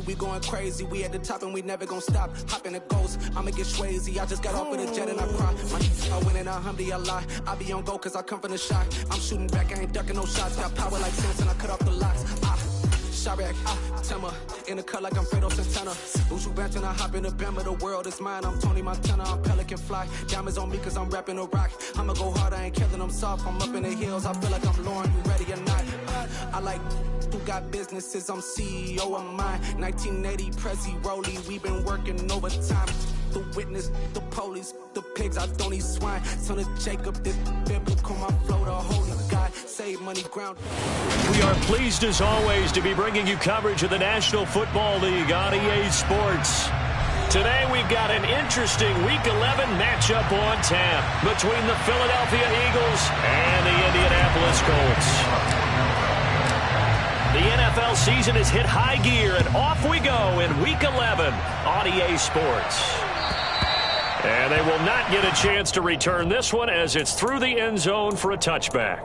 We going crazy, we at the top and we never gonna stop. Hop in the ghost, I'ma get Swayze. I just got off with a jet and I cry. I win in a Humvee, I lie. I be on go cause I come from the shot. I'm shooting back, I ain't ducking no shots. Got power like Samson, I cut off the locks. Chirac, Timmer, in the cut like I'm Fredo Santana. Uju Banton, I hop in the Bama, the world is mine. I'm Tony Montana, I'm Pelican Fly. Diamonds on me cause I'm rapping a rock. I'ma go hard, I ain't killing them soft. I'm up in the hills, I feel like I'm Lauren, you ready or not? I like who got businesses, I'm CEO of mine. 1980 Prezi Rollie, we been working overtime. The witness, the police, the pigs, I don't eat swine. Son of Jacob, this biblical, my flow, the holy God, save money ground. We are pleased as always to be bringing you coverage of the National Football League on EA Sports. Today we've got an interesting Week 11 matchup on tap between the Philadelphia Eagles and the Indianapolis Colts. The NFL season has hit high gear, and off we go in Week 11 on EA Sports. And they will not get a chance to return this one as it's through the end zone for a touchback.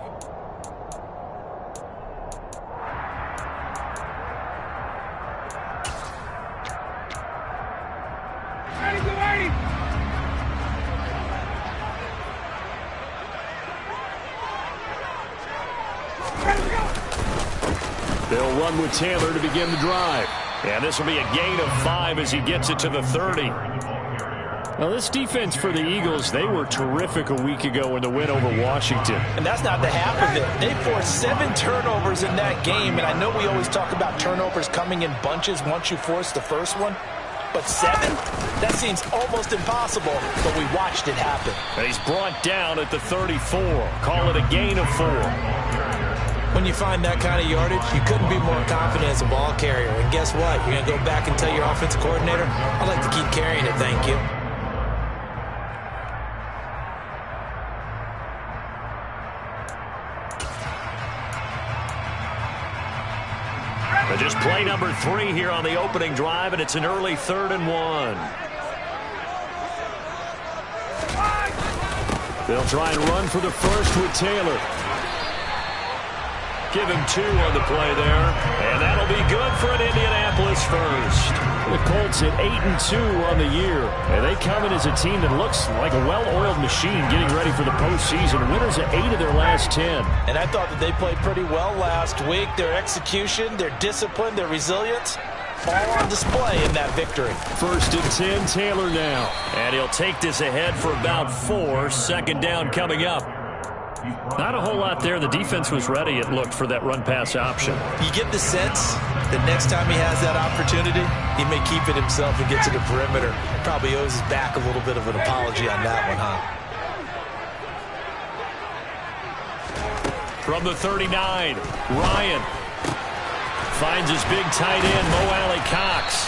They'll run with Taylor to begin the drive. And this will be a gain of 5 as he gets it to the 30. Now, this defense for the Eagles, they were terrific a week ago in the win over Washington. And that's not the half of it. They forced 7 turnovers in that game, and I know we always talk about turnovers coming in bunches once you force the first one. But 7? That seems almost impossible, but we watched it happen. And he's brought down at the 34. Call it a gain of 4. When you find that kind of yardage, you couldn't be more confident as a ball carrier. And guess what? You're going to go back and tell your offensive coordinator, I'd like to keep carrying it, thank you. Just play number 3 here on the opening drive, and it's an early 3rd and 1. They'll try and run for the first with Taylor. Give him 2 on the play there, and that'll be good for an Indianapolis first. The Colts at 8-2 on the year, and they come in as a team that looks like a well-oiled machine getting ready for the postseason. Winners at 8 of their last 10. And I thought that they played pretty well last week. Their execution, their discipline, their resilience, all on display in that victory. 1st and 10, Taylor now. And he'll take this ahead for about 4. 2nd down coming up. Not a whole lot there. The defense was ready, it looked, for that run-pass option. You get the sense that next time he has that opportunity, he may keep it himself and get to the perimeter. Probably owes his back a little bit of an apology on that one, huh? From the 39, Ryan finds his big tight end, Mo Alley-Cox.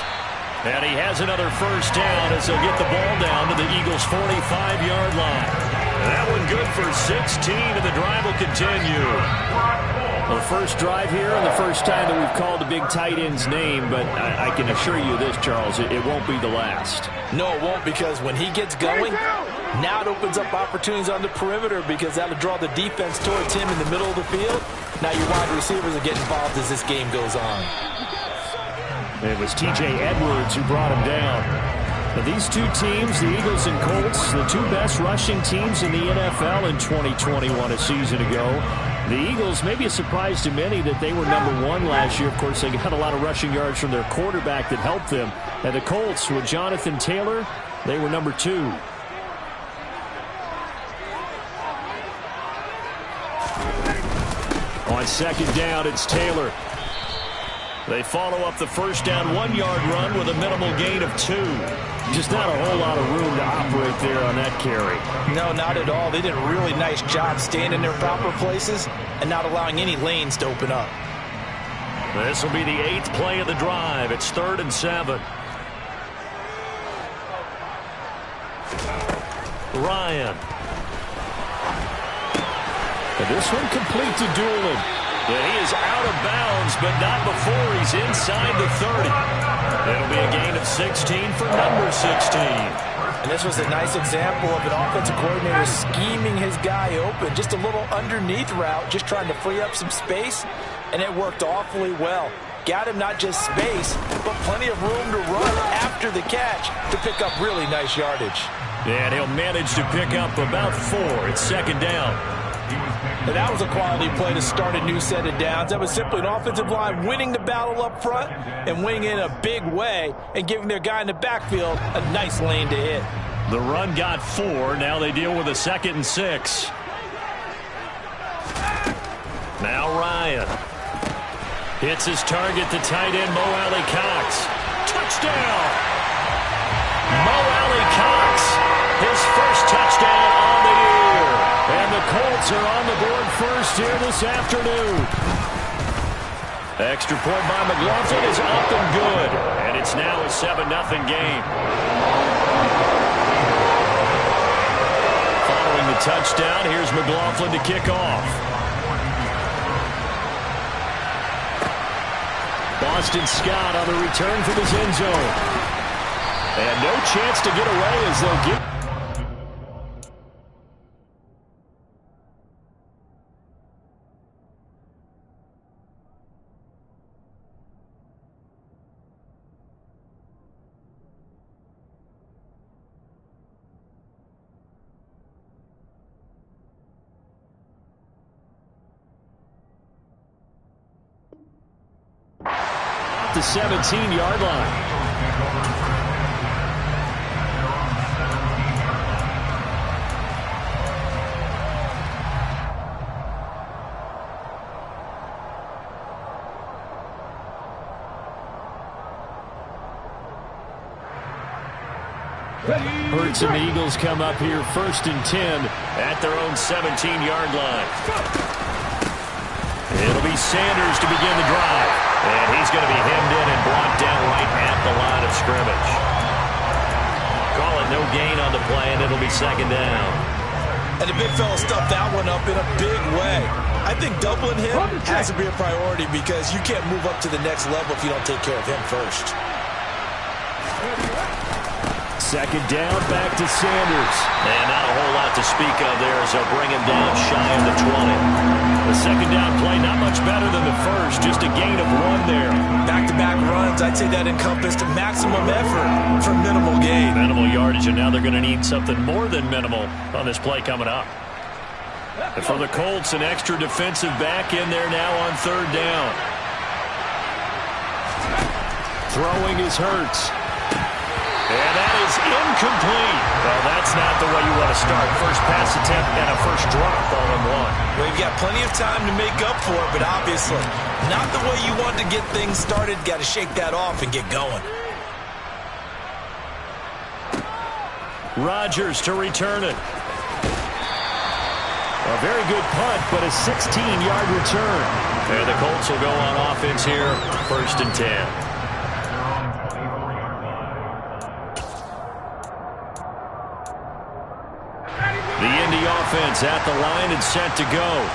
And he has another first down as they'll get the ball down to the Eagles' 45-yard line. That one good for 16, and the drive will continue. Well, the first drive here and the first time that we've called the big tight end's name, but I can assure you this, Charles, it won't be the last. No, it won't, because when he gets going, now it opens up opportunities on the perimeter because that'll draw the defense towards him in the middle of the field. Now your wide receivers will get involved as this game goes on. It was T.J. Edwards who brought him down. Now, these two teams, the Eagles and Colts, the 2 best rushing teams in the NFL in 2021 a season ago. The Eagles, maybe a surprise to many that they were number 1 last year. Of course, they got a lot of rushing yards from their quarterback that helped them. And the Colts, with Jonathan Taylor, they were number 2. On 2nd down, it's Taylor. They follow up the first down 1-yard run with a minimal gain of 2. Just not a whole lot of room to operate there on that carry. No, not at all. They did a really nice job staying in their proper places and not allowing any lanes to open up. This will be the 8th play of the drive. It's 3rd and 7. Ryan. And this one complete to Doolin. And he is out of bounds, but not before he's inside the 30. It'll be a gain of 16 for number 16. And this was a nice example of an offensive coordinator scheming his guy open. Just a little underneath route, just trying to free up some space, and it worked awfully well. got him not just space, but plenty of room to run after the catch to pick up really nice yardage. And he'll manage to pick up about 4. It's second down. And that was a quality play to start a new set of downs. That was simply an offensive line winning the battle up front and winning in a big way and giving their guy in the backfield a nice lane to hit. The run got 4. Now they deal with a 2nd and 6. Now Ryan hits his target, the tight end, Mo Alie-Cox. Touchdown! Mo Alie-Cox, his first touchdown on the year. And the Colts are on the board first here this afternoon. Extra point by McLaughlin is up and good. And it's now a 7-0 game. Following the touchdown, here's McLaughlin to kick off. Boston Scott on the return from his end zone. And no chance to get away as they'll get... the 17-yard line. Hurts and the Eagles come up here 1st and 10 at their own 17-yard line. It'll be Sanders to begin the drive. And he's going to be hemmed in and brought down right at the line of scrimmage. Call it no gain on the play, and it'll be 2nd down. And the big fella stuffed that one up in a big way. I think doubling him has to be a priority because you can't move up to the next level if you don't take care of him first. 2nd down, back to Sanders. And not a whole lot to speak of there as they'll bring him down shy of the 20. The 2nd down play not much better than the first, just a gain of 1 there. Back-to-back runs, I'd say that encompassed maximum effort for minimal gain. Minimal yardage, and now they're going to need something more than minimal on this play coming up. And for the Colts, an extra defensive back in there now on 3rd down. Throwing is Hurts. And that is incomplete. Well, that's not the way you want to start. First pass attempt and a first drop all in one. Well, you've got plenty of time to make up for it, but obviously not the way you want to get things started. Got to shake that off and get going. Rodgers to return it. A very good punt, but a 16-yard return. And the Colts will go on offense here, 1st and 10. The Indy offense at the line and set to go.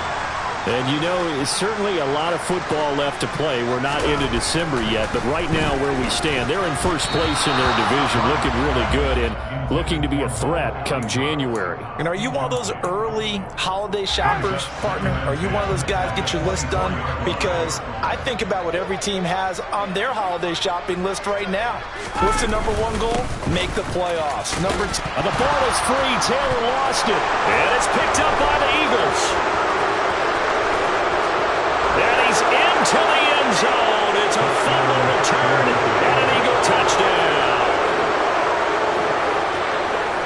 And you know, it's certainly a lot of football left to play. We're not into December yet, but right now where we stand, they're in first place in their division, looking really good and looking to be a threat come January. And are you one of those early holiday shoppers, partner? Are you one of those guys get your list done? Because I think about what every team has on their holiday shopping list right now. What's the #1 goal? Make the playoffs. #2. The ball is free. Taylor lost it. And it's picked up by the Eagles. And he's into the end zone. It's a fumble return and an Eagle touchdown.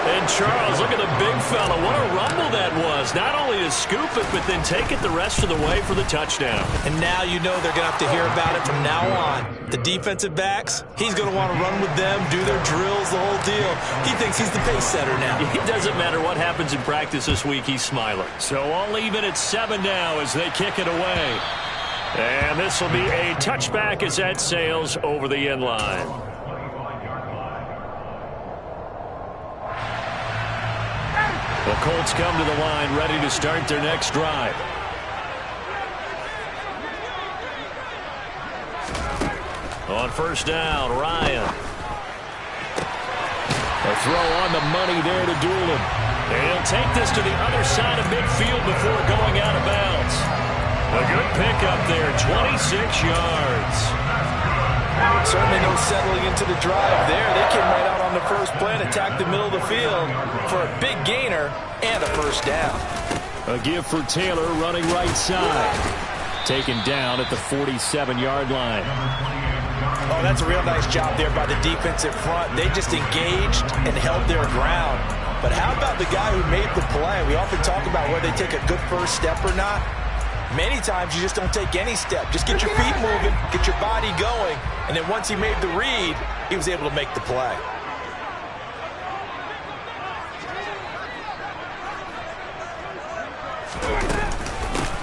And Charles, look at the big fella. What a rumble that was. Not only to scoop it, but then take it the rest of the way for the touchdown. And now you know they're going to have to hear about it from now on. The defensive backs, he's going to want to run with them, do their drills, the whole deal. He thinks he's the pace setter now. It doesn't matter what happens in practice this week. He's smiling. So I'll leave it at 7 now as they kick it away. And this will be a touchback as that sails over the end line. The Colts come to the line ready to start their next drive. On 1st down, Ryan. A throw on the money there to Doolin. And he'll take this to the other side of midfield before going out of bounds. A good pick back up there, 26 yards. Certainly no settling into the drive there. They came right out on the first play and attacked the middle of the field for a big gainer and a first down. A give for Taylor running right side. Taken down at the 47-yard line. Oh, that's a real nice job there by the defensive front. They just engaged and held their ground. But how about the guy who made the play? We often talk about whether they take a good first step or not. Many times you just don't take any step. Just get your feet moving, get your body going, and then once he made the read, he was able to make the play.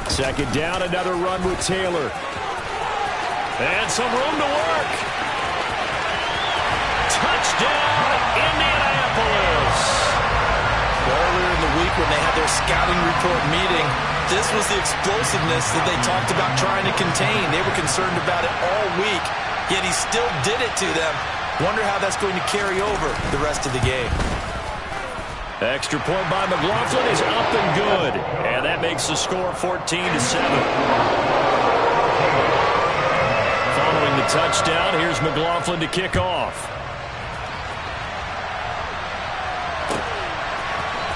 Second down, another run with Taylor. And some room to work. Touchdown, Indianapolis. Earlier in the week when they had their scouting report meeting, this was the explosiveness that they talked about trying to contain. They were concerned about it all week, yet he still did it to them. Wonder how that's going to carry over the rest of the game. Extra point by McLaughlin is up and good. And that makes the score 14-7. Following the touchdown, here's McLaughlin to kick off.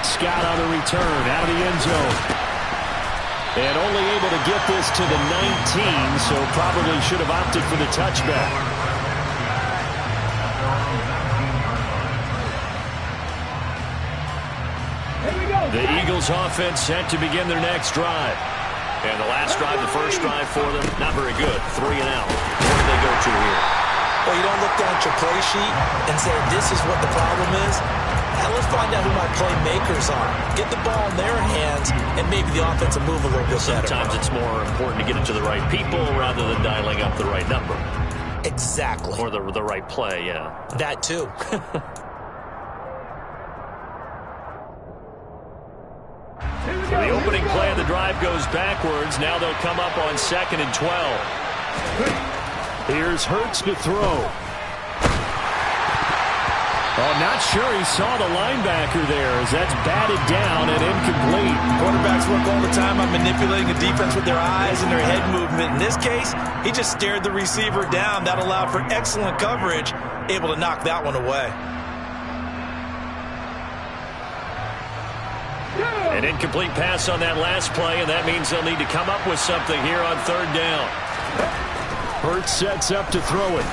Scott on the return, out of the end zone. And only able to get this to the 19, so probably should have opted for the touchback. The Eagles offense set to begin their next drive. And the last drive, the first drive for them, not very good. 3 and out. Where do they go to here? Well, you don't look down at your play sheet and say, this is what the problem is. Now let's find out who my playmakers are. Get the ball in their hands, and maybe the offense will move a little bit better. Sometimes it's more important to get it to the right people rather than dialing up the right number. Exactly. Or the right play, yeah. That too. The opening play of the drive goes backwards. Now they'll come up on 2nd and 12. Here's Hurts to throw. Oh, not sure he saw the linebacker there as that's batted down and incomplete. Quarterbacks work all the time on manipulating a defense with their eyes and their head movement. In this case, he just stared the receiver down. That allowed for excellent coverage, able to knock that one away. An incomplete pass on that last play, and that means they'll need to come up with something here on 3rd down. Hurts sets up to throw it.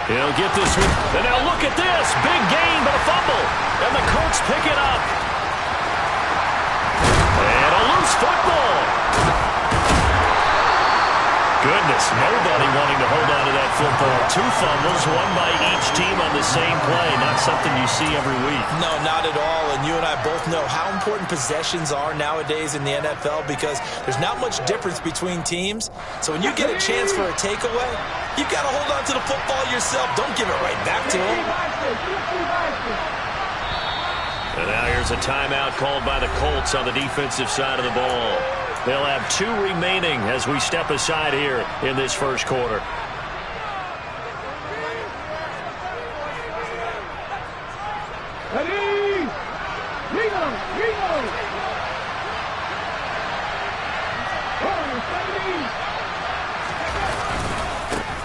He'll get this one. And now look at this. Big gain, but a fumble. And the Colts pick it up. And a loose football. Goodness, nobody wanting to hold on to that football. 2 fumbles, one by each team on the same play. Not something you see every week. No, not at all. And you and I both know how important possessions are nowadays in the NFL because there's not much difference between teams. So when you get a chance for a takeaway, you've got to hold on to the football yourself. Don't give it right back to him. And now here's a timeout called by the Colts on the defensive side of the ball. They'll have 2 remaining as we step aside here in this first quarter.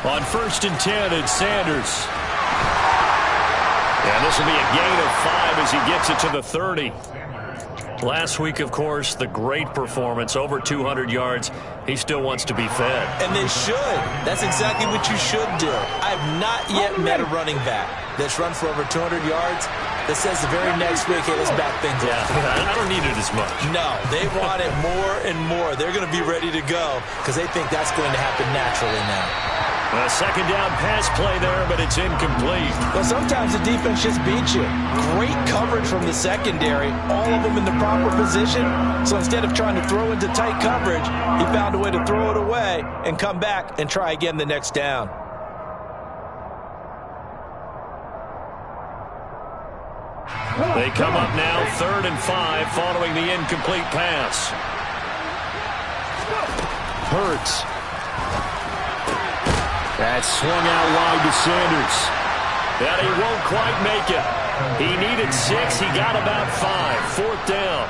On 1st and 10, it's Sanders. And this will be a gain of 5 as he gets it to the 30. Last week, of course, the great performance, over 200 yards. He still wants to be fed. And they should. That's exactly what you should do. I've not yet met a running back that's run for over 200 yards that says the very next week, hey, let's back things up. Yeah, I don't need it as much. No, they want it more and more. They're going to be ready to go because they think that's going to happen naturally now. A 2nd down pass play there, but it's incomplete. Well, sometimes the defense just beats you. Great coverage from the secondary, all of them in the proper position. So instead of trying to throw into tight coverage, he found a way to throw it away and come back and try again the next down. They come up now 3rd and 5 following the incomplete pass. Hurts. That's swung out wide to Sanders. And he won't quite make it. He needed 6. He got about 5. 4th down.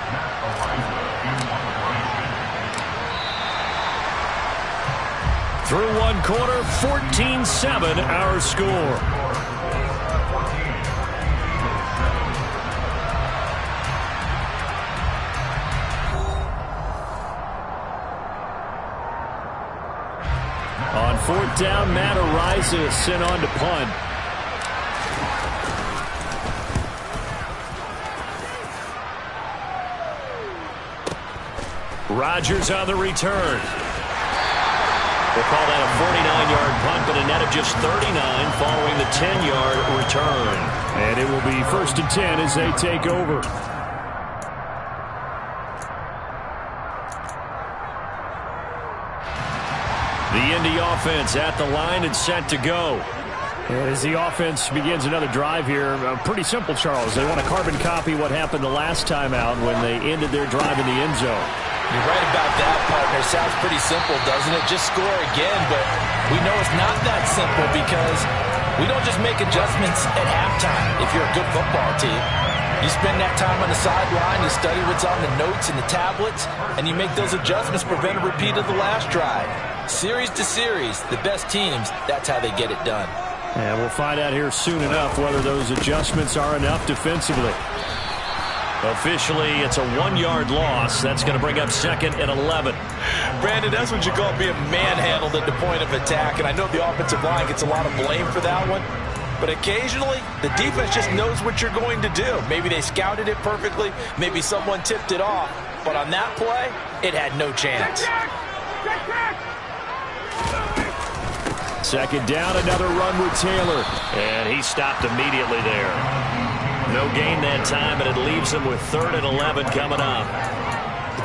Through one quarter, 14-7 our score. On fourth down, Matt Araiza is sent on to punt. Rodgers on the return. We'll call that a 49-yard punt, but a net of just 39 following the 10-yard return. And it will be 1st and 10 as they take over. The Indy offense at the line and set to go. And as the offense begins another drive here, pretty simple, Charles. They want to carbon copy what happened the last time out when they ended their drive in the end zone. You're right about that, partner. Sounds pretty simple, doesn't it? Just score again, but we know it's not that simple because we don't just make adjustments at halftime if you're a good football team. You spend that time on the sideline, you study what's on the notes and the tablets, and you make those adjustments, prevent a repeat of the last drive. Series to series, the best teams, that's how they get it done. And we'll find out here soon enough whether those adjustments are enough defensively. Officially, it's a 1-yard loss. That's going to bring up 2nd and 11. Brandon, that's what you call being manhandled at the point of attack, and I know the offensive line gets a lot of blame for that one. But occasionally, the defense just knows what you're going to do. Maybe they scouted it perfectly. Maybe someone tipped it off. But on that play, it had no chance. 2nd down, another run with Taylor. And he stopped immediately there. No gain that time, and it leaves him with 3rd and 11 coming up.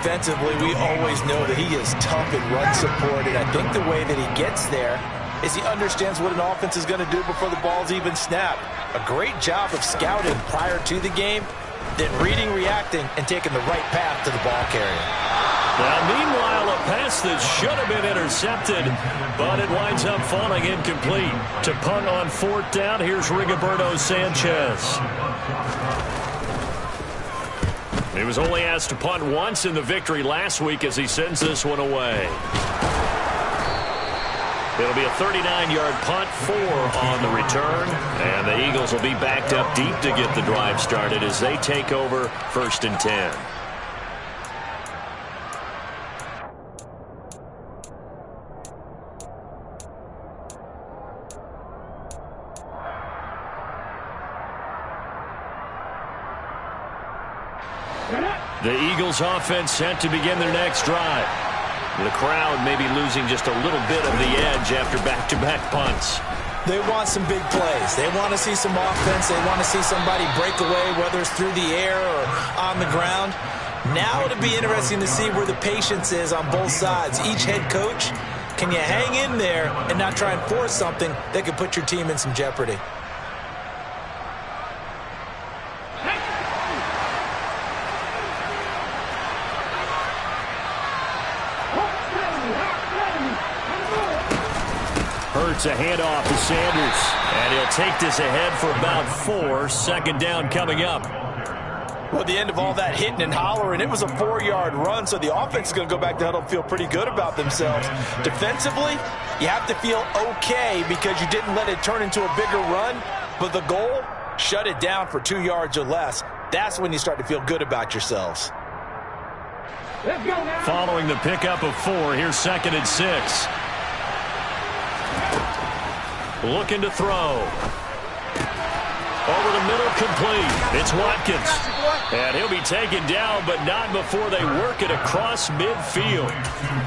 Defensively, we always know that he is tough in run support, and I think the way that he gets there is he understands what an offense is going to do before the ball's even snapped. A great job of scouting prior to the game, then reading, reacting, and taking the right path to the ball carrier. Now, meanwhile, a pass that should have been intercepted, but it winds up falling incomplete. To punt on 4th down, here's Rigoberto Sanchez. He was only asked to punt once in the victory last week as he sends this one away. It'll be a 39-yard punt, 4 on the return, and the Eagles will be backed up deep to get the drive started as they take over 1st and 10. The Eagles offense set to begin their next drive. The crowd may be losing just a little bit of the edge after back-to-back punts. They want some big plays. They want to see some offense. They want to see somebody break away, whether it's through the air or on the ground. Now it'll be interesting to see where the patience is on both sides. Each head coach, can you hang in there and not try and force something that could put your team in some jeopardy? Hurts a handoff to Sanders, and he'll take this ahead for about 4. 2nd down coming up. Well, at the end of all that hitting and hollering, it was a 4-yard run, so the offense is going to go back to huddle and feel pretty good about themselves. Defensively, you have to feel okay because you didn't let it turn into a bigger run, but the goal, shut it down for 2 yards or less. That's when you start to feel good about yourselves. Following the pickup of 4, here's 2nd and 6. Looking to throw. Over the middle, complete. It's Watkins. And he'll be taken down, but not before they work it across midfield.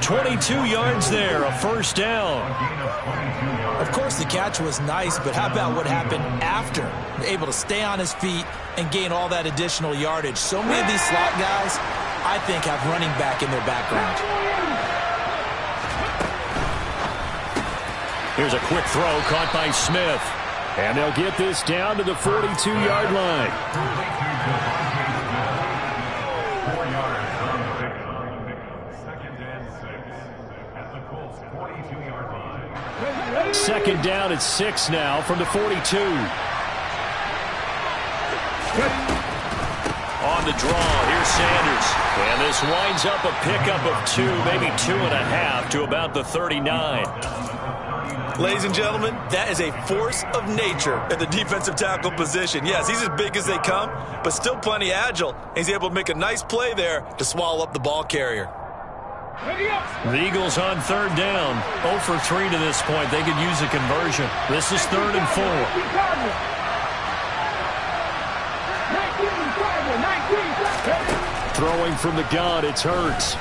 22 yards there, a 1st down. Of course, the catch was nice, but how about what happened after? Able to stay on his feet and gain all that additional yardage. So many of these slot guys, I think, have running back in their background. Here's a quick throw caught by Smith. And they'll get this down to the 42-yard line. 2nd down at 6 now from the 42. On the draw, here's Sanders. And this winds up a pickup of 2, maybe 2.5 to about the 39. Ladies and gentlemen, that is a force of nature in the defensive tackle position. Yes, he's as big as they come, but still plenty agile. He's able to make a nice play there to swallow up the ball carrier. The Eagles on third down. 0 for 3 to this point. They could use a conversion. This is 3rd and 4. Throwing from the gun, it's Hurts.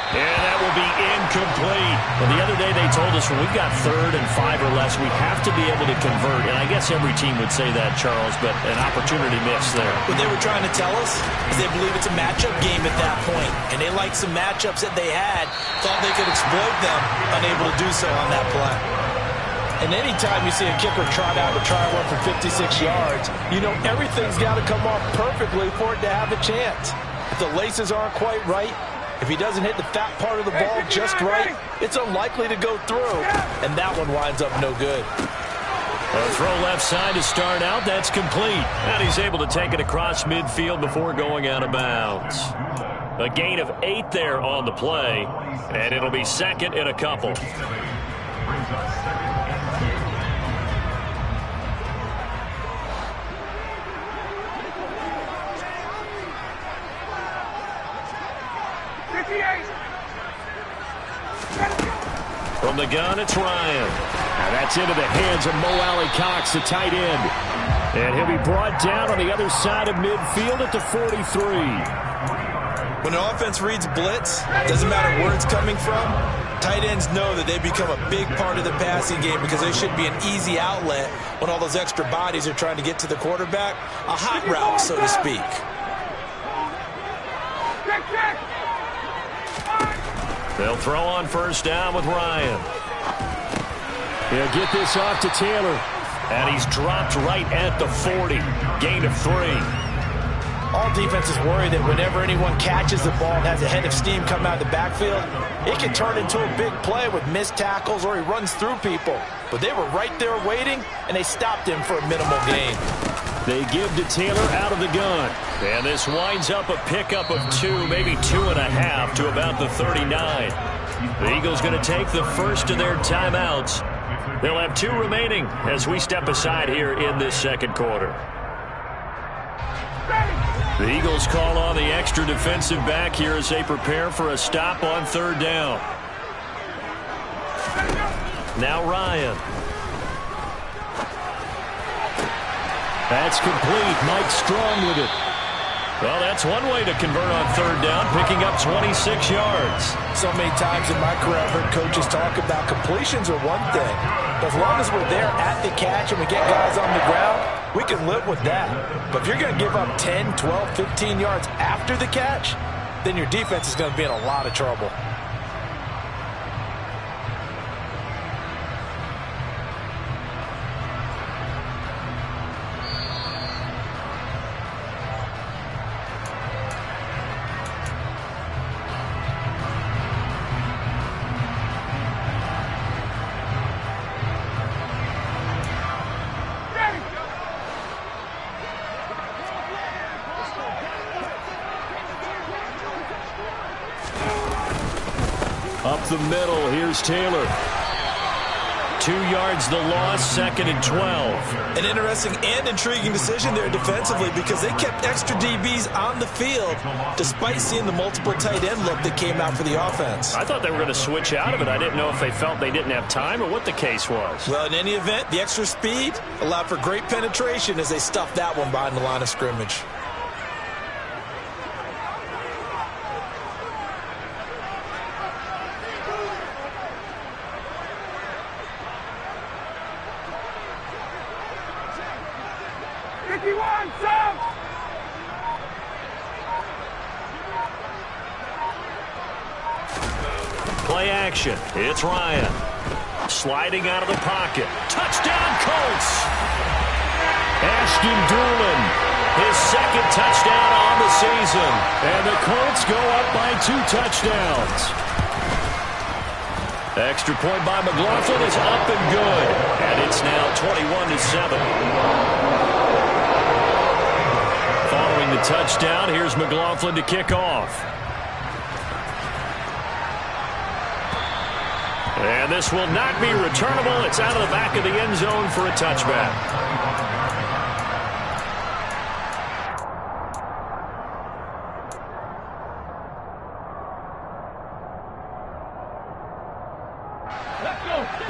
And that will be incomplete. Well, the other day they told us when we've got 3rd and 5 or less, we have to be able to convert. And I guess every team would say that, Charles, but an opportunity missed there. What they were trying to tell us is they believe it's a matchup game at that point. And they liked some matchups that they had, thought they could exploit them, unable to do so on that play. And anytime you see a kicker trot out and try one for 56 yards, you know everything's got to come off perfectly for it to have a chance. If the laces aren't quite right, if he doesn't hit the fat part of the ball just right, it's unlikely to go through, and that one winds up no good. A throw left side to start out. That's complete. And he's able to take it across midfield before going out of bounds. A gain of 8 there on the play, and it'll be 2nd and a couple. From the gun, it's Ryan. And that's into the hands of Mo Alley-Cox, the tight end. And he'll be brought down on the other side of midfield at the 43. When the offense reads blitz, doesn't matter where it's coming from, tight ends know that they become a big part of the passing game because they should be an easy outlet when all those extra bodies are trying to get to the quarterback. A hot route, so to speak. They'll throw on first down with Ryan. He'll get this off to Taylor. And he's dropped right at the 40. Gain of 3. All defenses worry that whenever anyone catches the ball and has a head of steam come out of the backfield, it can turn into a big play with missed tackles or he runs through people. But they were right there waiting, and they stopped him for a minimal gain. They give to Taylor out of the gun. And this winds up a pickup of 2, maybe 2.5 to about the 39. The Eagles going to take the first of their timeouts. They'll have 2 remaining as we step aside here in this second quarter. The Eagles call on the extra defensive back here as they prepare for a stop on third down. Now Ryan. That's complete. Mike Strong with it. Well, that's one way to convert on third down, picking up 26 yards. So many times in my career, I've heard coaches talk about completions are one thing. But as long as we're there at the catch and we get guys on the ground, we can live with that. But if you're going to give up 10, 12, 15 yards after the catch, then your defense is going to be in a lot of trouble. Up the middle, here's Taylor. 2 yards the loss, 2nd and 12. An interesting and intriguing decision there defensively because they kept extra DBs on the field despite seeing the multiple tight end look that came out for the offense. I thought they were going to switch out of it. I didn't know if they felt they didn't have time or what the case was. Well, in any event, the extra speed allowed for great penetration as they stuffed that one behind the line of scrimmage. Play action. It's Ryan. Sliding out of the pocket. Touchdown, Colts! Ashton Dulin, his 2nd touchdown on the season. And the Colts go up by 2 touchdowns. Extra point by McLaughlin is up and good. And it's now 21-7. Getting the touchdown. Here's McLaughlin to kick off. And this will not be returnable. It's out of the back of the end zone for a touchback.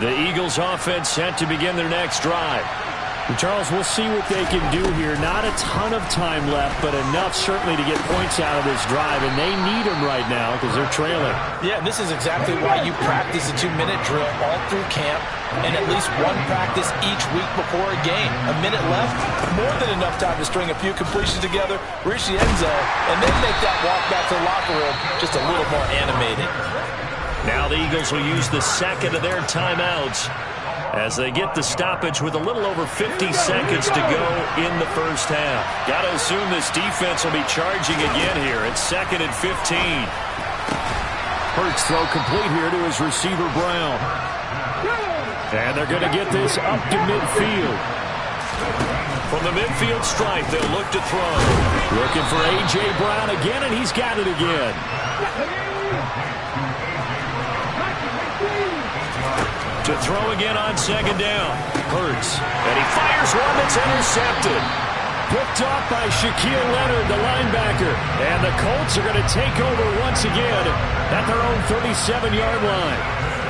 The Eagles offense set to begin their next drive. Charles, we'll see what they can do here. Not a ton of time left, but enough certainly to get points out of this drive, and they need them right now because they're trailing. Yeah, this is exactly why you practice a 2-minute drill all through camp and at least one practice each week before a game. A minute left, more than enough time to string a few completions together, reach the end zone, and then make that walk back to the locker room just a little more animated. Now the Eagles will use the second of their timeouts as they get the stoppage with a little over 50 seconds to go in the first half. Got to assume this defense will be charging again here. It's 2nd and 15. Hurts throw complete here to his receiver, Brown. And they're going to get this up to midfield. From the midfield stripe, they'll look to throw. Looking for A.J. Brown again, and he's got it again. To throw again on 2nd down. Hurts. And he fires one that's intercepted. Picked off by Shaquille Leonard, the linebacker. And the Colts are going to take over once again at their own 37-yard line.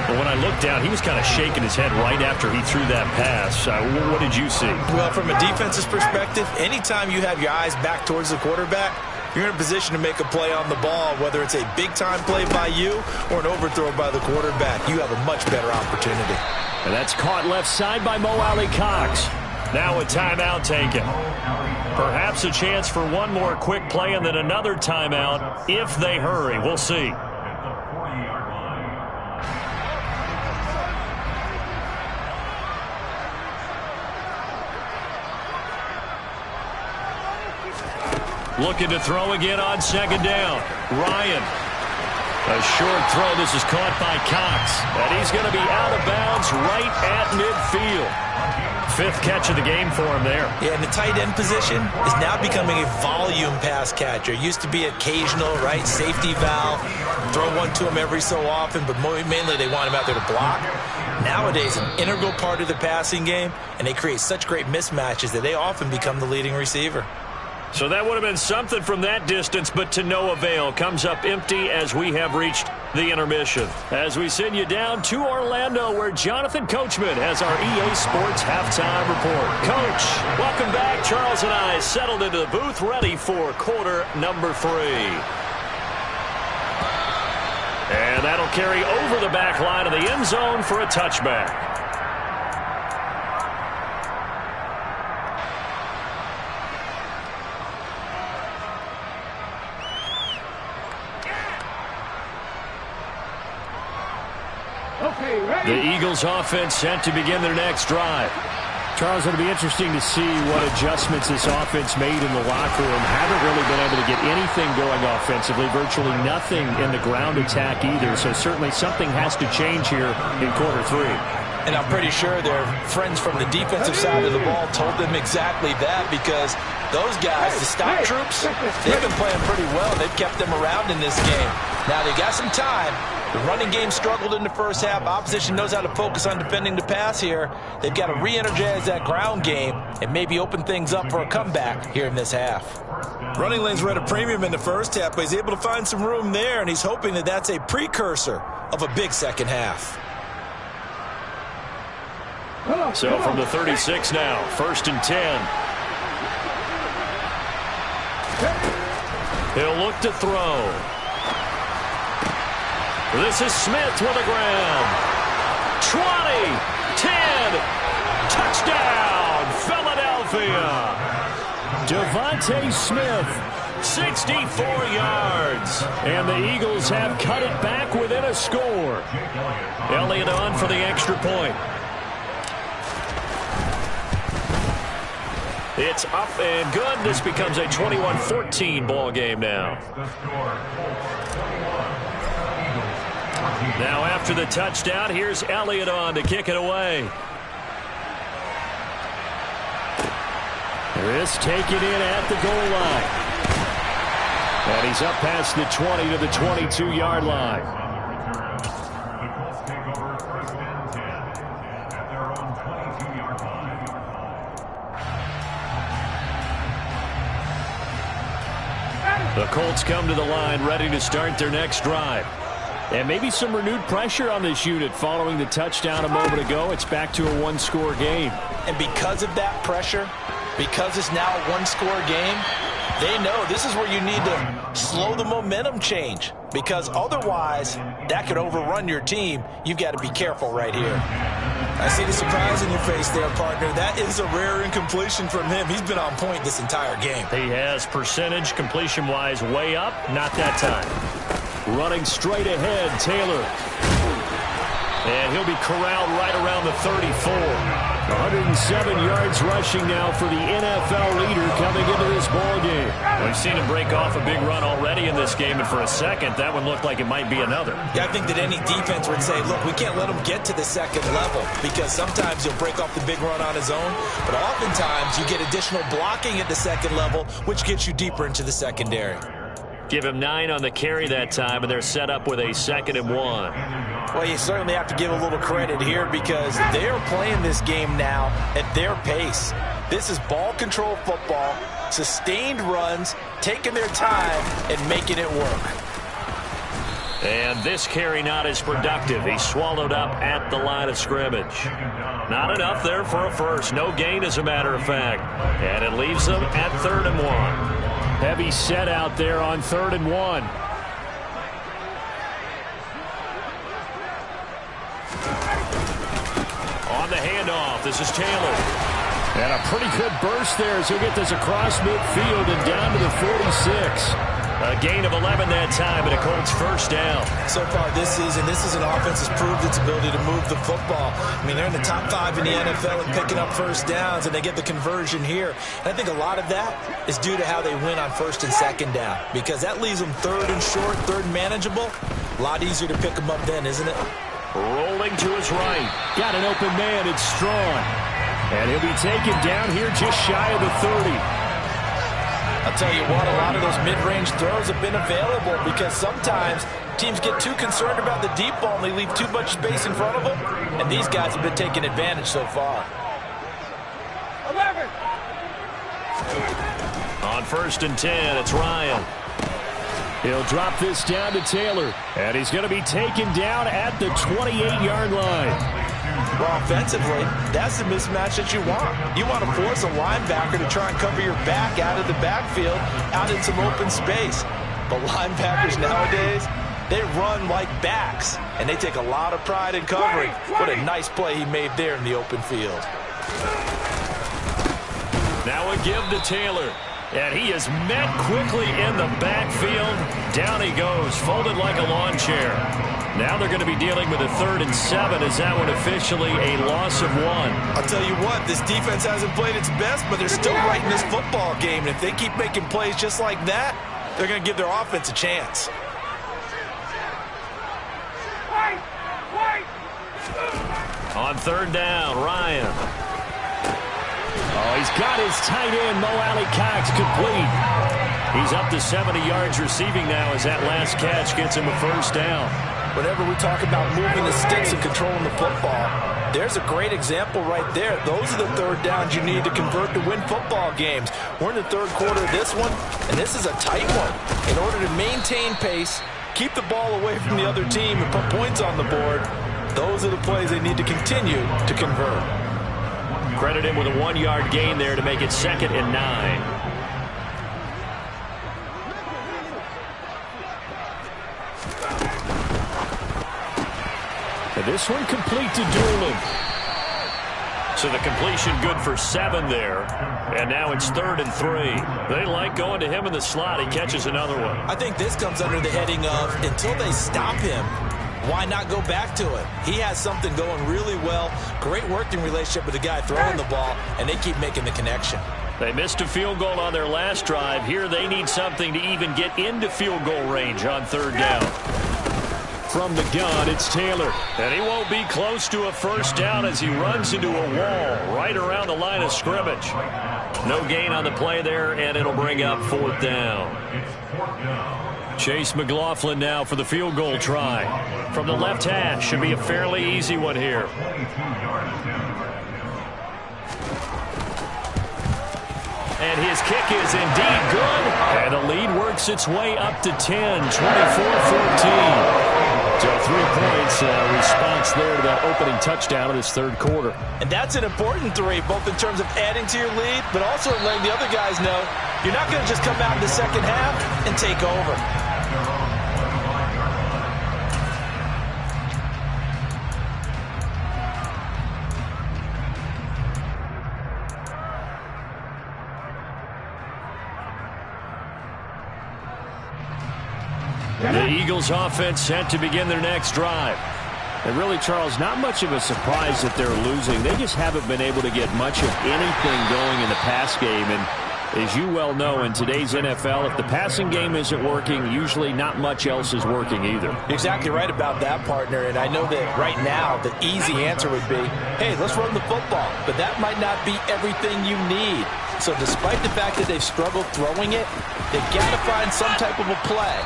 But when I looked down, he was kind of shaking his head right after he threw that pass. What did you see? Well, from a defense's perspective, anytime you have your eyes back towards the quarterback, you're in a position to make a play on the ball, whether it's a big-time play by you or an overthrow by the quarterback. You have a much better opportunity. And that's caught left side by Mo Alley-Cox. Now a timeout taken. Perhaps a chance for one more quick play and then another timeout if they hurry. We'll see. Looking to throw again on 2nd down. Ryan. A short throw. This is caught by Cox. And he's going to be out of bounds right at midfield. 5th catch of the game for him there. Yeah, and the tight end position is now becoming a volume pass catcher. Used to be occasional, right? Safety valve. Throw one to him every so often, but mainly they want him out there to block. Nowadays, an integral part of the passing game, and they create such great mismatches that they often become the leading receiver. So that would have been something from that distance, but to no avail. Comes up empty as we have reached the intermission. As we send you down to Orlando, where Jonathan Coachman has our EA Sports Halftime Report. Coach, welcome back. Charles and I settled into the booth, ready for quarter number 3. And that'll carry over the back line of the end zone for a touchback. The Eagles offense set to begin their next drive. Charles, it'll be interesting to see what adjustments this offense made in the locker room. Haven't really been able to get anything going offensively, virtually nothing in the ground attack either. So certainly something has to change here in quarter 3. And I'm pretty sure their friends from the defensive side of the ball told them exactly that, because those guys, the stock troops, they've been playing pretty well. They've kept them around in this game. Now they got some time. The running game struggled in the first half. Opposition knows how to focus on defending the pass here. They've got to re-energize that ground game and maybe open things up for a comeback here in this half. Running lanes were at a premium in the first half, but he's able to find some room there, and he's hoping that that's a precursor of a big second half. So from the 36 now, 1st and 10. He'll look to throw. This is Smith with the ground. 20, 10, touchdown, Philadelphia. Devontae Smith, 64 yards. and the Eagles have cut it back within a score. Elliott on for the extra point. It's up and good. This becomes a 21-14 ball game now. Now after the touchdown, here's Elliott on to kick it away. This taken in at the goal line. And he's up past the 20 to the 22-yard line. The Colts come to the line ready to start their next drive. And maybe some renewed pressure on this unit following the touchdown a moment ago. It's back to a one-score game. And because of that pressure, because it's now a one-score game, they know this is where you need to slow the momentum change, because otherwise that could overrun your team. You've got to be careful right here. I see the surprise in your face there, partner. That is a rare incompletion from him. He's been on point this entire game. He has percentage completion-wise way up. Not that time. Running straight ahead, Taylor. And he'll be corralled right around the 34. 107 yards rushing now for the NFL leader coming into this ball game. We've seen him break off a big run already in this game, and for a second, that one looked like it might be another. Yeah, I think that any defense would say, look, we can't let him get to the second level, because sometimes he'll break off the big run on his own, but oftentimes you get additional blocking at the second level, which gets you deeper into the secondary. Give him 9 on the carry that time, and they're set up with a 2nd and 1. Well, you certainly have to give a little credit here, because they're playing this game now at their pace. This is ball control football, sustained runs, taking their time and making it work. And this carry not as productive. He's swallowed up at the line of scrimmage. Not enough there for a first. No gain, as a matter of fact. And it leaves them at 3rd and 1. Heavy set out there on 3rd and 1. On the handoff, this is Taylor. And a pretty good burst there as he'll get this across midfield and down to the 46. A gain of 11 that time, and a Colts first down. So far this season, this is an offense that's proved its ability to move the football. I mean, they're in the top 5 in the NFL at picking up first downs, and they get the conversion here. And I think a lot of that is due to how they win on 1st and 2nd down, because that leaves them 3rd and short, 3rd and manageable. A lot easier to pick them up then, isn't it? Rolling to his right. Got an open man. It's Strong. And he'll be taken down here just shy of the 30. I'll tell you what, a lot of those mid-range throws have been available, because sometimes teams get too concerned about the deep ball and they leave too much space in front of them, and these guys have been taking advantage so far. 11. On 1st and 10, it's Ryan. He'll drop this down to Taylor, and he's going to be taken down at the 28-yard line. Well, offensively, that's the mismatch that you want. You want to force a linebacker to try and cover your back out of the backfield, out in some open space. But linebackers nowadays, they run like backs, and they take a lot of pride in covering. What a nice play he made there in the open field. Now a give to Taylor. And he is met quickly in the backfield. Down he goes, folded like a lawn chair. Now they're going to be dealing with a 3rd and 7. Is that one officially a loss of 1? I'll tell you what, this defense hasn't played its best, but they're still right in this football game. And if they keep making plays just like that, they're going to give their offense a chance. On 3rd down, Ryan. Oh, he's got his tight end, Mo Alley-Cox, complete. He's up to 70 yards receiving now as that last catch gets him a first down. Whenever we talk about moving the sticks and controlling the football, there's a great example right there. Those are the 3rd downs you need to convert to win football games. We're in the 3rd quarter of this one, and this is a tight one. In order to maintain pace, keep the ball away from the other team, and put points on the board, those are the plays they need to continue to convert. Credit him with a 1-yard gain there to make it 2nd and 9. And this one complete to Doolin. So the completion good for 7 there. And now it's 3rd and 3. They like going to him in the slot. He catches another one. I think this comes under the heading of, until they stop him, why not go back to it? He has something going really well. Great working relationship with the guy throwing the ball, and they keep making the connection. They missed a field goal on their last drive. Here they need something to even get into field goal range on 3rd down. From the gun, it's Taylor. And he won't be close to a first down as he runs into a wall right around the line of scrimmage. No gain on the play there, and it'll bring up 4th down. Chase McLaughlin now for the field goal try. From the left hash, should be a fairly easy one here. And his kick is indeed good. And the lead works its way up to 10, 24-14. So 3 points response there to that opening touchdown in this third quarter. And that's an important 3, both in terms of adding to your lead, but also letting the other guys know you're not going to just come out in the second half and take over. The Eagles offense set to begin their next drive. And really, Charles, not much of a surprise that they're losing. They just haven't been able to get much of anything going in the pass game. And as you well know, in today's NFL, if the passing game isn't working, usually not much else is working either. You're exactly right about that, partner. And I know that right now the easy answer would be, hey, let's run the football. But that might not be everything you need. So despite the fact that they've struggled throwing it, they've got to find some type of a play.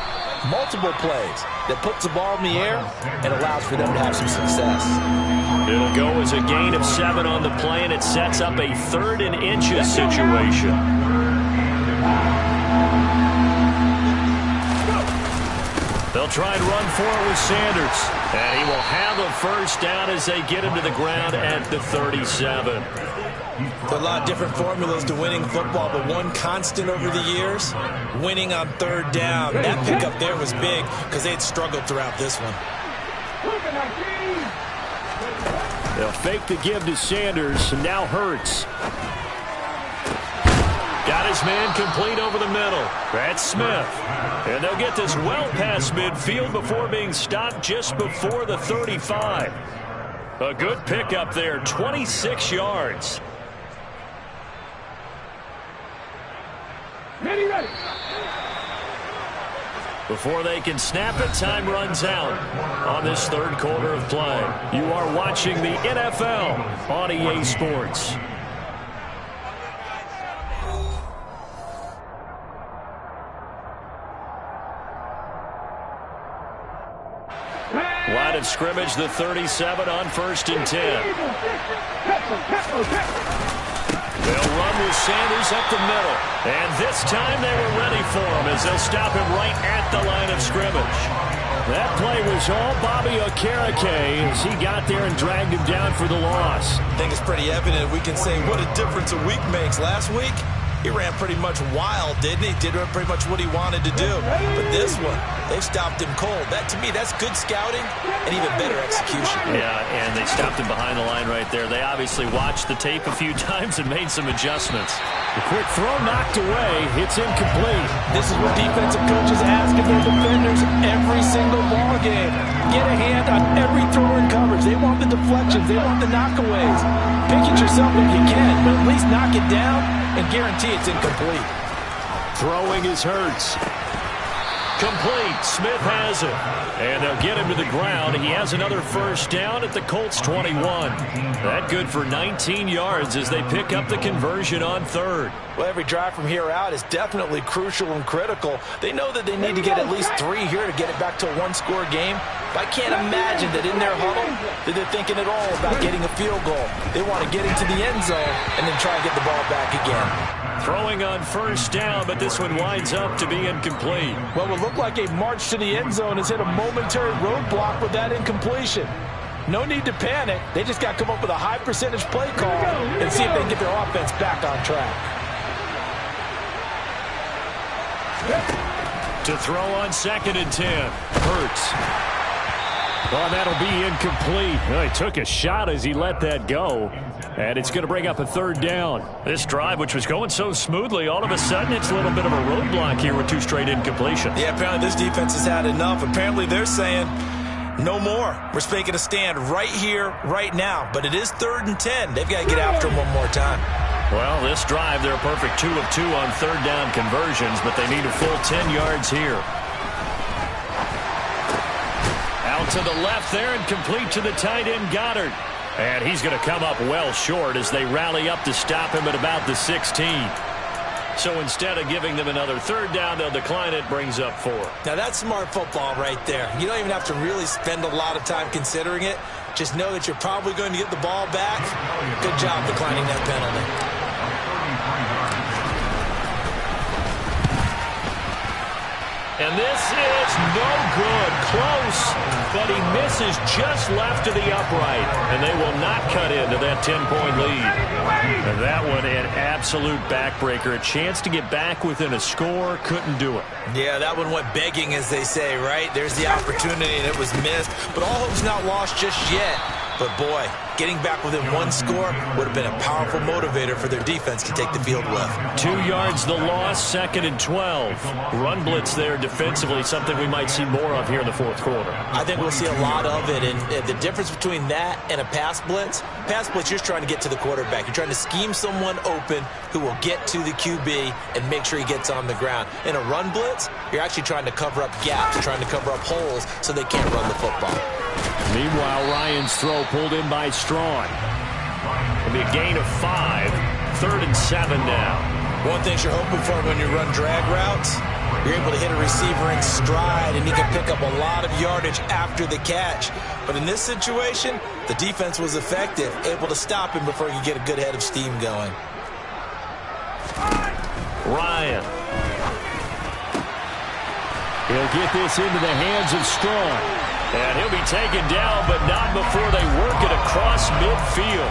Multiple plays that puts the ball in the air and allows for them to have some success. It'll go as a gain of 7 on the play, and it sets up a 3rd and inches situation. They'll try and run for it with Sanders. And he will have a first down as they get him to the ground at the 37. A lot of different formulas to winning football, but one constant over the years, winning on 3rd down. That pickup there was big because they had struggled throughout this one. They'll fake the give to Sanders, and now Hurts. Got his man complete over the middle. That's Smith. And they'll get this well past midfield before being stopped just before the 35. A good pickup there, 26 yards. Ready. Before they can snap it, time runs out on this third quarter of play. You are watching the NFL on EA Sports. Line of scrimmage, the 37 on 1st and 10. They'll run with Sanders up the middle. And this time they were ready for him as they'll stop him right at the line of scrimmage. That play was all Bobby Okereke as he got there and dragged him down for the loss. I think it's pretty evident we can say what a difference a week makes. Last week, he ran pretty much wild, didn't he? Did pretty much what he wanted to do. But this one, they stopped him cold. That, to me, that's good scouting and even better execution. Yeah, and they stopped him behind the line right there. They obviously watched the tape a few times and made some adjustments. The quick throw knocked away. It's incomplete. This is what defensive coaches ask of their defenders every single ball game. Get a hand on every throw in coverage. They want the deflections. They want the knockaways. Pick it yourself if you can, but at least knock it down and guarantee it's incomplete. Throwing is Hurts. Complete. Smith has it. And they'll get him to the ground. He has another first down at the Colts 21. That good for 19 yards as they pick up the conversion on 3rd. Well, every drive from here out is definitely crucial and critical. They know that they need to get at least 3 here to get it back to a one-score game. But I can't imagine that in their huddle that they're thinking at all about getting a field goal. They want to get into the end zone and then try and get the ball back again. Throwing on first down, but this one winds up to be incomplete. Well, it looked like a march to the end zone has hit a momentary roadblock with that incompletion. No need to panic. They just got to come up with a high percentage play call and see if they can get their offense back on track. To throw on 2nd and 10. Hurts. Well, that'll be incomplete. Well, he took a shot as he let that go. And it's going to bring up a 3rd down. This drive, which was going so smoothly, all of a sudden it's a little bit of a roadblock here with 2 straight incompletions. Yeah, apparently this defense has had enough. Apparently they're saying no more. We're making a stand right here, right now. But it is 3rd and 10. They've got to get after him one more time. Well, this drive, they're a perfect 2 of 2 on 3rd down conversions, but they need a full 10 yards here. Out to the left there and complete to the tight end, Goddard. And he's going to come up well short as they rally up to stop him at about the 16. So instead of giving them another third down, they'll decline it, brings up 4. Now that's smart football right there. You don't even have to really spend a lot of time considering it. Just know that you're probably going to get the ball back. Good job declining that penalty. And this is no good. Close, but he misses just left of the upright. And they will not cut into that 10-point lead. And that one an absolute backbreaker. A chance to get back within a score. Couldn't do it. Yeah, that one went begging, as they say, right? There's the opportunity, and it was missed. But all hope's not lost just yet. But, boy, getting back within one score would have been a powerful motivator for their defense to take the field with. 2 yards the loss, 2nd and 12. Run blitz there defensively, something we might see more of here in the fourth quarter. I think we'll see a lot of it. And the difference between that and a pass blitz, you're just trying to get to the quarterback. You're trying to scheme someone open who will get to the QB and make sure he gets on the ground. In a run blitz, you're actually trying to cover up gaps. You're trying to cover up holes so they can't run the football. Meanwhile, Ryan's throw pulled in by Strong. It'll be a gain of 5, 3rd and 7 now. One thing you're hoping for when you run drag routes, you're able to hit a receiver in stride, and he can pick up a lot of yardage after the catch. But in this situation, the defense was effective, able to stop him before he could get a good head of steam going. Ryan. He'll get this into the hands of Strong. And he'll be taken down, but not before they work it across midfield.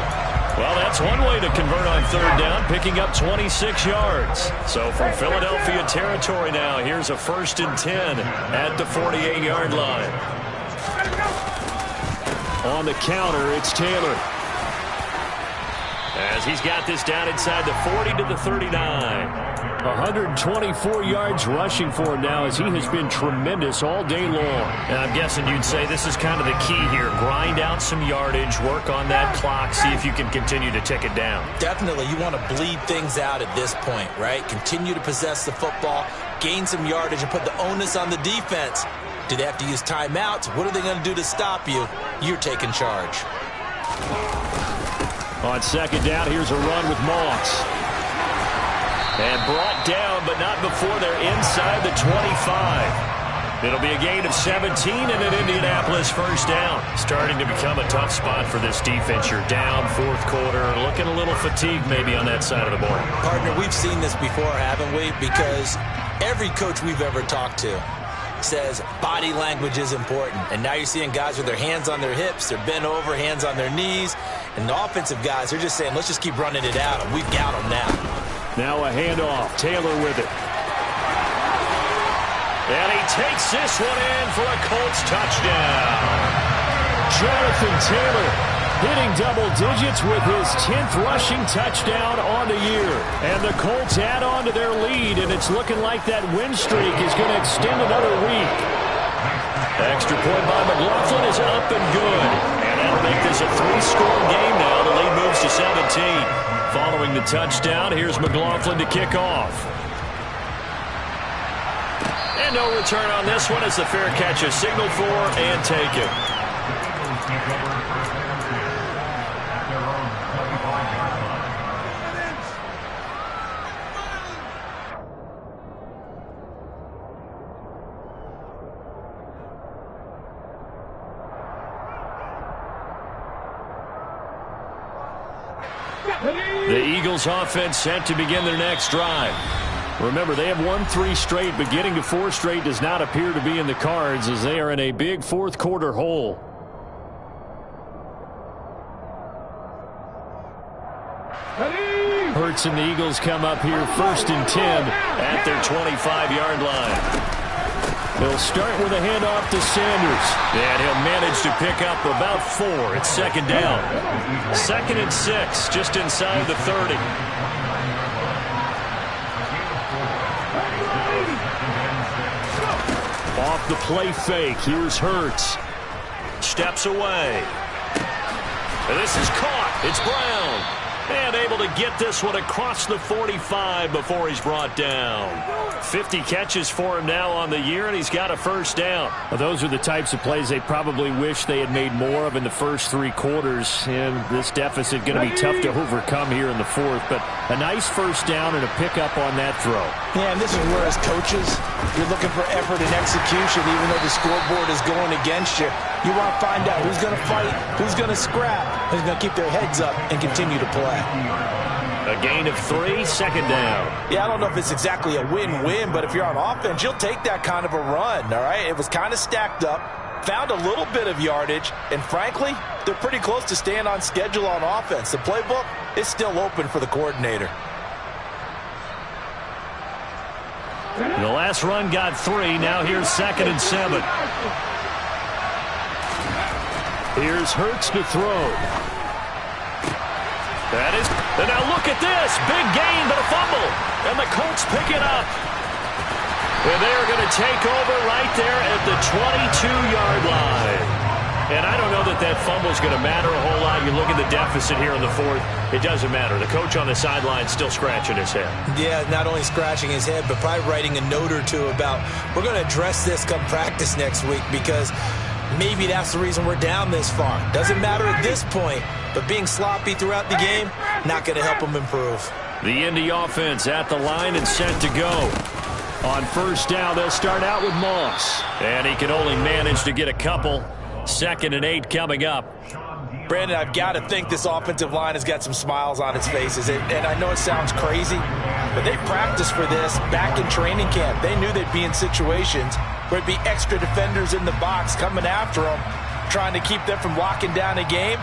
Well, that's one way to convert on 3rd down, picking up 26 yards. So from Philadelphia territory now, here's a 1st and 10 at the 48-yard line. On the counter, it's Taylor. As he's got this down inside the 40 to the 39. 124 yards rushing for him now, as he has been tremendous all day long. And I'm guessing you'd say this is kind of the key here. Grind out some yardage, work on that clock, see if you can continue to tick it down. Definitely. You want to bleed things out at this point, right? Continue to possess the football, gain some yardage, and put the onus on the defense. Do they have to use timeouts? What are they going to do to stop you? You're taking charge. On 2nd down, here's a run with Moss. And brought down, but not before they're inside the 25. It'll be a gain of 17 and an Indianapolis 1st down. Starting to become a tough spot for this defense. You're down 4th quarter, looking a little fatigued maybe on that side of the ball. Partner, we've seen this before, haven't we? Because every coach we've ever talked to says body language is important. And now you're seeing guys with their hands on their hips, they're bent over, hands on their knees. And the offensive guys, they're just saying, let's just keep running it out, and we've got them now. Now a handoff. Taylor with it. And he takes this one in for a Colts touchdown. Jonathan Taylor hitting double digits with his 10th rushing touchdown on the year. And the Colts add on to their lead, and it's looking like that win streak is going to extend another week. Extra point by McLaughlin is up and good. And that'll make this a 3-score game now. The lead moves to 17. Following the touchdown, here's McLaughlin to kick off. And no return on this one as the fair catch is signaled for and taken. The Eagles offense set to begin their next drive. Remember, they have won 3 straight, but getting to 4 straight does not appear to be in the cards, as they are in a big 4th quarter hole. Hurts and the Eagles come up here 1st and 10 at their 25-yard line. They'll start with a handoff to Sanders. And he'll manage to pick up about 4. It's 2nd down. 2nd and 6, just inside the 30. Off the play fake, here's Hurts. Steps away. And this is caught. It's Brown. And able to get this one across the 45 before he's brought down. 50 catches for him now on the year, and he's got a first down. Well, those are the types of plays they probably wish they had made more of in the first 3 quarters. And this deficit going to be tough to overcome here in the fourth. But a nice first down and a pickup on that throw. Yeah, and this is where, as coaches, you're looking for effort and execution, even though the scoreboard is going against you. You want to find out who's going to fight, who's going to scrap, who's going to keep their heads up and continue to play. A gain of 3, second down. Yeah, I don't know if it's exactly a win-win, but if you're on offense, you'll take that kind of a run, all right? It was kind of stacked up, found a little bit of yardage, and frankly, they're pretty close to staying on schedule on offense. The playbook is still open for the coordinator. The last run got 3. Now here's 2nd and 7. Here's Hurts to throw. That is, and now look at this. Big gain, but a fumble. And the Colts pick it up. And they're going to take over right there at the 22-yard line. And I don't know that that fumble is going to matter a whole lot. You look at the deficit here in the fourth. It doesn't matter. The coach on the sideline still scratching his head. Yeah, not only scratching his head, but probably writing a note or two about, we're going to address this come practice next week, because maybe that's the reason we're down this far. Doesn't matter at this point, but being sloppy throughout the game, not going to help them improve. The Indy offense at the line and set to go. On first down, they'll start out with Moss. And he can only manage to get a couple. 2nd and 8 coming up. Brandon, I've got to think this offensive line has got some smiles on its faces. And I know it sounds crazy, but they practiced for this back in training camp. They knew they'd be in situations where it'd be extra defenders in the box coming after them, trying to keep them from locking down a game.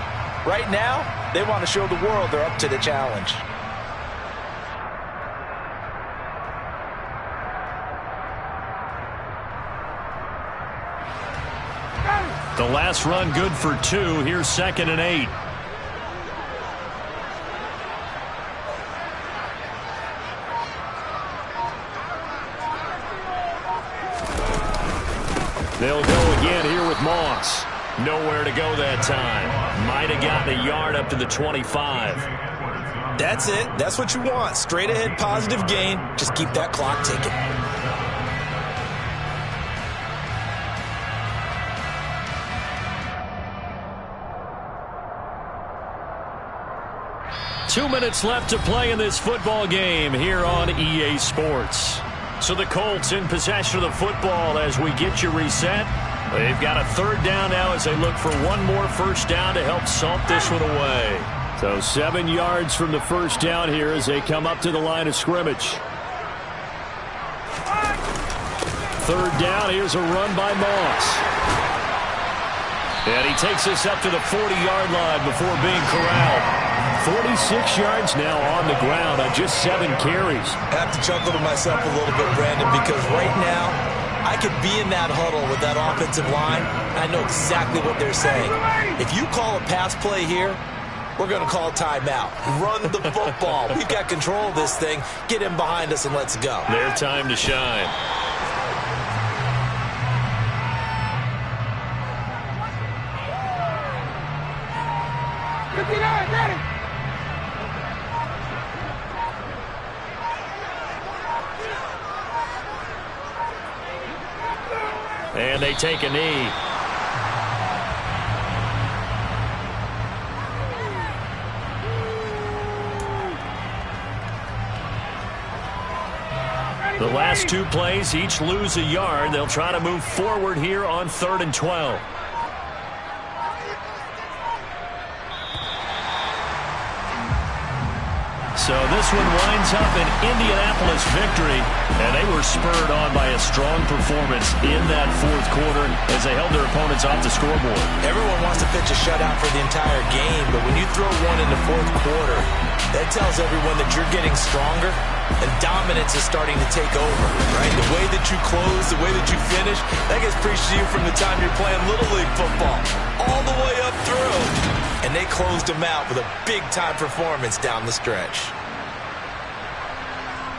Right now, they want to show the world they're up to the challenge. The last run good for 2. Here's 2nd and 8. They'll go again here with Moss. Nowhere to go that time. Might have gotten a yard up to the 25. That's it. That's what you want. Straight ahead positive gain. Just keep that clock ticking. Two minutes left to play in this football game here on EA Sports. So the Colts in possession of the football as we get you reset. They've got a 3rd down now as they look for one more first down to help salt this one away. So 7 yards from the first down here as they come up to the line of scrimmage. 3rd down, here's a run by Moss. And he takes us up to the 40-yard line before being corralled. 46 yards now on the ground on just 7 carries. I have to chuckle to myself a little bit, Brandon, because right now I could be in that huddle with that offensive line. I know exactly what they're saying. If you call a pass play here, we're going to call timeout. Run the football. We've got control of this thing. Get him behind us and let's go. Their time to shine. And they take a knee. The last 2 plays, each lose a yard. They'll try to move forward here on 3rd and 12. So this one winds up an Indianapolis victory, and they were spurred on by a strong performance in that 4th quarter as they held their opponents off the scoreboard. Everyone wants to pitch a shutout for the entire game, but when you throw one in the 4th quarter, that tells everyone that you're getting stronger and dominance is starting to take over, right? The way that you close, the way that you finish, that gets preached to you from the time you're playing Little League football all the way up through. And they closed them out with a big-time performance down the stretch.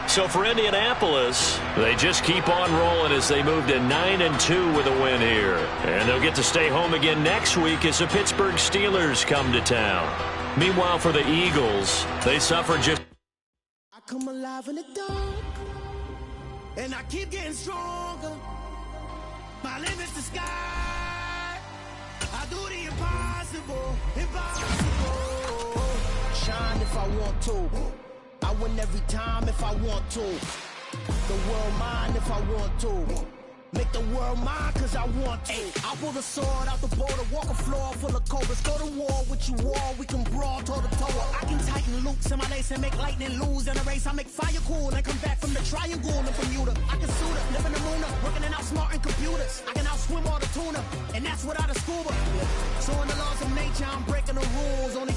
So for Indianapolis, they just keep on rolling as they move to 9-2 with a win here. And they'll get to stay home again next week as the Pittsburgh Steelers come to town. Meanwhile, for the Eagles, they suffered just... I come alive in the dark, and I keep getting stronger. My limit's the sky. I do the impossible, impossible. Shine if I want to. I win every time if I want to. The world mine if I want to. Make the world mine cause I want to. I pull the sword out the border, walk a floor full of cobras. Go to war with you all, we can brawl toe to toe. I can tighten loops in my lace and make lightning lose in a race. I make fire cool and come back from the triangle in Bermuda. I can suit up, live in the moon, working and outsmarting computers. I can outswim all the tuna, and that's without a scuba. So in the laws of nature, I'm breaking the rules. Only